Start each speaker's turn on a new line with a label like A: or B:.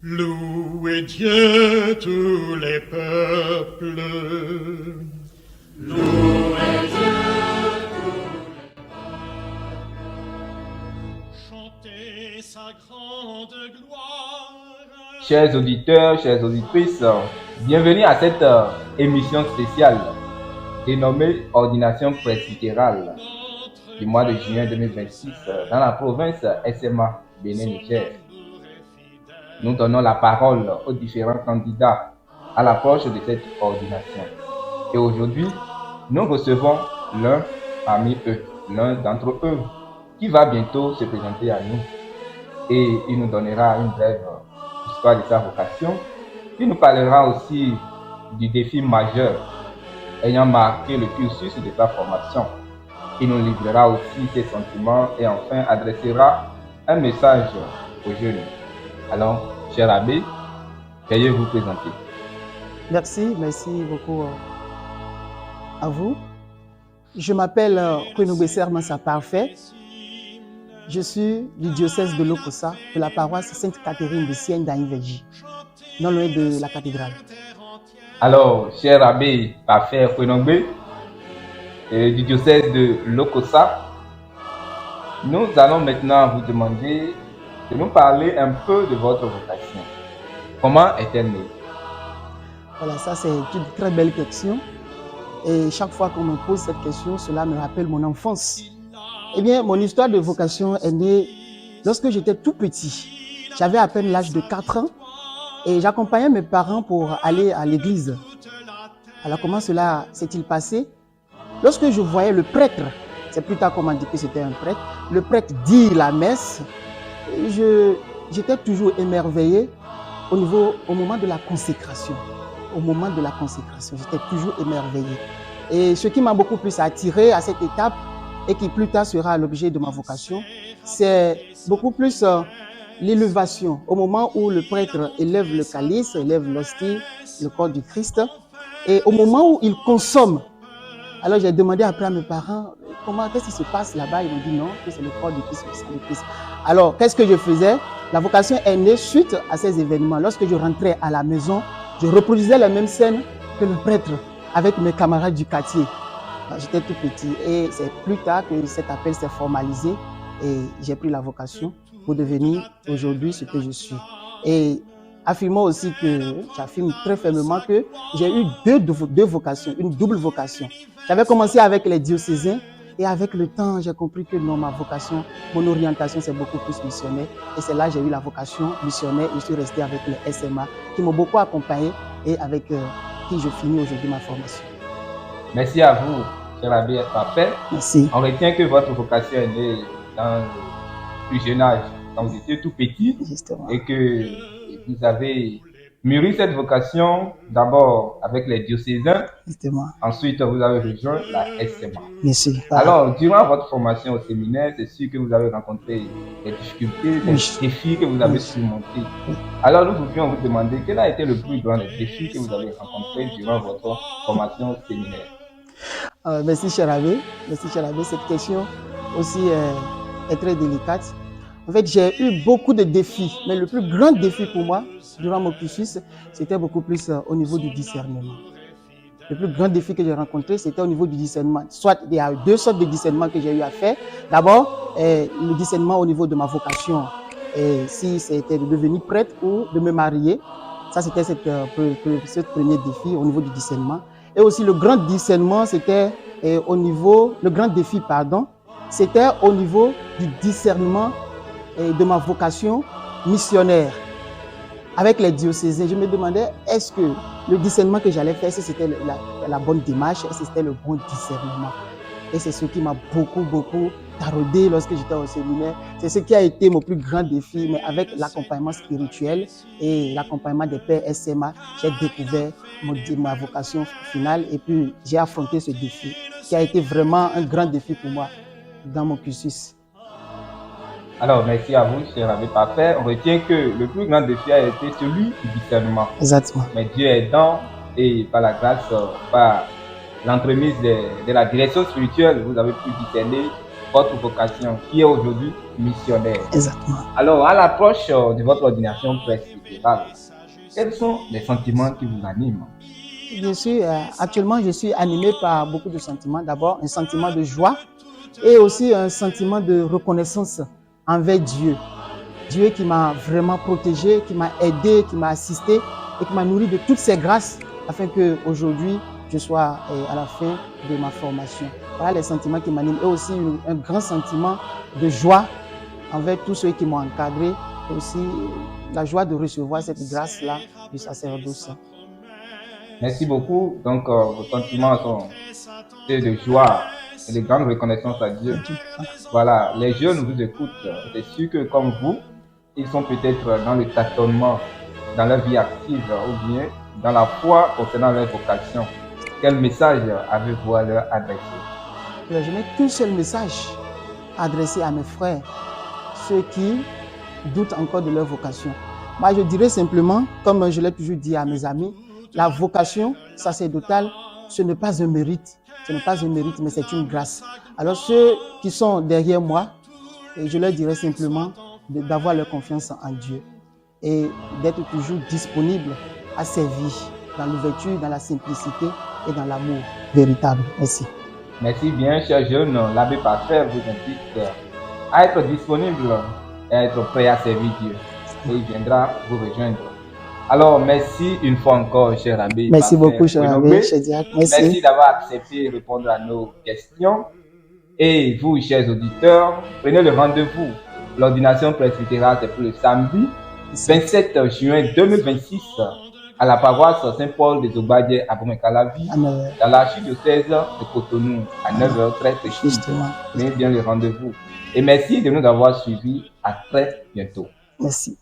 A: Louez Dieu tous les peuples. Louez Dieu tous les peuples. Chantez sa grande gloire.
B: Chers auditeurs, chères auditrices, bienvenue à cette émission spéciale dénommée Ordination presbytérale du mois de juin 2026 dans la province SMA Bénin-Niger. Nous donnons la parole aux différents candidats à l'approche de cette ordination. Et aujourd'hui, nous recevons l'un parmi eux, l'un d'entre eux, qui va bientôt se présenter à nous. Et il nous donnera une brève histoire de sa vocation. Il nous parlera aussi du défi majeur ayant marqué le cursus de sa formation. Il nous livrera aussi ses sentiments et enfin adressera un message aux jeunes. Alors, cher abbé, veuillez vous présenter.
C: Merci beaucoup à vous. Je m'appelle Kouenoubé Sermansa Parfait. Je suis du diocèse de Lokossa, de la paroisse Sainte-Catherine de Sienne d'Aïnveji, non loin de la cathédrale.
B: Alors, cher abbé Parfait Kouenoubé, du diocèse de Lokossa, nous allons maintenant vous demander de nous parler un peu de votre vocation. Comment est-elle née?
C: Voilà, ça c'est une très belle question. Et chaque fois qu'on me pose cette question, cela me rappelle mon enfance. Eh bien, mon histoire de vocation est née lorsque j'étais tout petit. J'avais à peine l'âge de 4 ans et j'accompagnais mes parents pour aller à l'église. Alors, comment cela s'est-il passé? Lorsque je voyais le prêtre, c'est plus tard qu'on m'a dit que c'était un prêtre, le prêtre dire la messe, j'étais toujours émerveillé au moment de la consécration. Au moment de la consécration, j'étais toujours émerveillé. Et ce qui m'a beaucoup plus attiré à cette étape, et qui plus tard sera l'objet de ma vocation, c'est beaucoup plus l'élévation. Au moment où le prêtre élève le calice, élève l'hostie, le corps du Christ, et au moment où il consomme. Alors j'ai demandé après à mes parents, qu'est-ce qui se passe là-bas? Ils m'ont dit non, que c'est le corps du Christ, c'est le Christ. Alors qu'est-ce que je faisais? La vocation est née suite à ces événements. Lorsque je rentrais à la maison, je reproduisais la même scène que le prêtre avec mes camarades du quartier. J'étais tout petit et c'est plus tard que cet appel s'est formalisé et j'ai pris la vocation pour devenir aujourd'hui ce que je suis. Et affirmons aussi j'affirme très fermement que j'ai eu deux vocations, une double vocation. J'avais commencé avec les diocésains et avec le temps, j'ai compris que non, ma vocation, mon orientation, c'est beaucoup plus missionnaire. Et c'est là que j'ai eu la vocation missionnaire et je suis resté avec les SMA qui m'ont beaucoup accompagné et avec qui je finis aujourd'hui ma formation.
B: Merci à vous, cher abbé Parfait.
C: Merci.
B: On retient que votre vocation est née dans le plus jeune âge, quand vous étiez tout petit.
C: Justement.
B: Et que vous avez mûri cette vocation d'abord avec les diocésains.
C: Justement.
B: Ensuite, vous avez rejoint la SMA.
C: Merci.
B: Alors, durant votre formation au séminaire, c'est sûr que vous avez rencontré des difficultés, des défis que vous avez surmontés. Alors, nous pouvions vous demander quel a été le plus grand défi que vous avez rencontré durant votre formation au séminaire.
C: Merci, cher abbé. Cette question aussi est très délicate. En fait, j'ai eu beaucoup de défis, mais le plus grand défi pour moi, durant mon cursus, c'était beaucoup plus au niveau du discernement. Le plus grand défi que j'ai rencontré, c'était au niveau du discernement. Soit il y a deux sortes de discernement que j'ai eu à faire. D'abord, le discernement au niveau de ma vocation, si c'était de devenir prêtre ou de me marier. Ça, c'était ce premier défi au niveau du discernement. Et aussi le grand discernement, c'était c'était au niveau du discernement de ma vocation missionnaire. Avec les diocésains, je me demandais est-ce que le discernement que j'allais faire, si c'était la bonne démarche, est-ce que c'était le bon discernement. Et c'est ce qui m'a beaucoup taraudé lorsque j'étais au séminaire. C'est ce qui a été mon plus grand défi, mais avec l'accompagnement spirituel et l'accompagnement des pères SMA, j'ai découvert ma vocation finale et puis j'ai affronté ce défi qui a été vraiment un grand défi pour moi dans mon cursus.
B: Alors, merci à vous, cher abbé Parfait. On retient que le plus grand défi a été celui du discernement.
C: Exactement.
B: Mais Dieu aidant et par la grâce, par l'entremise de la direction spirituelle, vous avez pu discerner votre vocation, qui est aujourd'hui missionnaire.
C: Exactement.
B: Alors, à l'approche de votre ordination presbytérale, quels sont les sentiments qui vous animent?
C: Actuellement, je suis animé par beaucoup de sentiments. D'abord, un sentiment de joie et aussi un sentiment de reconnaissance envers Dieu. Dieu qui m'a vraiment protégé, qui m'a aidé, qui m'a assisté et qui m'a nourri de toutes ses grâces afin qu'aujourd'hui, je sois à la fin de ma formation. Voilà les sentiments qui m'animent et aussi un grand sentiment de joie envers tous ceux qui m'ont encadré et aussi la joie de recevoir cette grâce-là du sacerdoce.
B: Merci beaucoup. Donc, vos sentiments sont ceux de joie et de grande reconnaissance à Dieu. Voilà, les jeunes vous écoutent. C'est sûr que comme vous, ils sont peut-être dans le tâtonnement dans leur vie active ou bien dans la foi concernant leur vocation. Quel message avez-vous à leur adresser?
C: Je n'ai qu'un seul message adressé à mes frères, ceux qui doutent encore de leur vocation. Moi, je dirais simplement, comme je l'ai toujours dit à mes amis, la vocation sacerdotale, ce n'est pas un mérite. Ce n'est pas un mérite, mais c'est une grâce. Alors ceux qui sont derrière moi, je leur dirais simplement d'avoir leur confiance en Dieu et d'être toujours disponible à servir dans l'ouverture, dans la simplicité et dans l'amour véritable. Merci.
B: Merci bien, chers jeunes. L'abbé Parfait vous invite à être disponible et à être prêt à servir Dieu. Et il viendra vous rejoindre. Alors, merci une fois encore, cher abbé.
C: Merci
B: Parfait
C: beaucoup, cher abbé, cher diacre.
B: Merci d'avoir accepté de répondre à nos questions. Et vous, chers auditeurs, prenez le rendez-vous. L'ordination presbytérale, c'est pour le samedi 27 juin 2026 à la paroisse Saint-Paul des Obadieh à Bomekalavi, dans l'archidiocèse de Cotonou, à 9h13. Prenez bien le rendez-vous. Et merci de nous avoir suivis. À très bientôt.
C: Merci.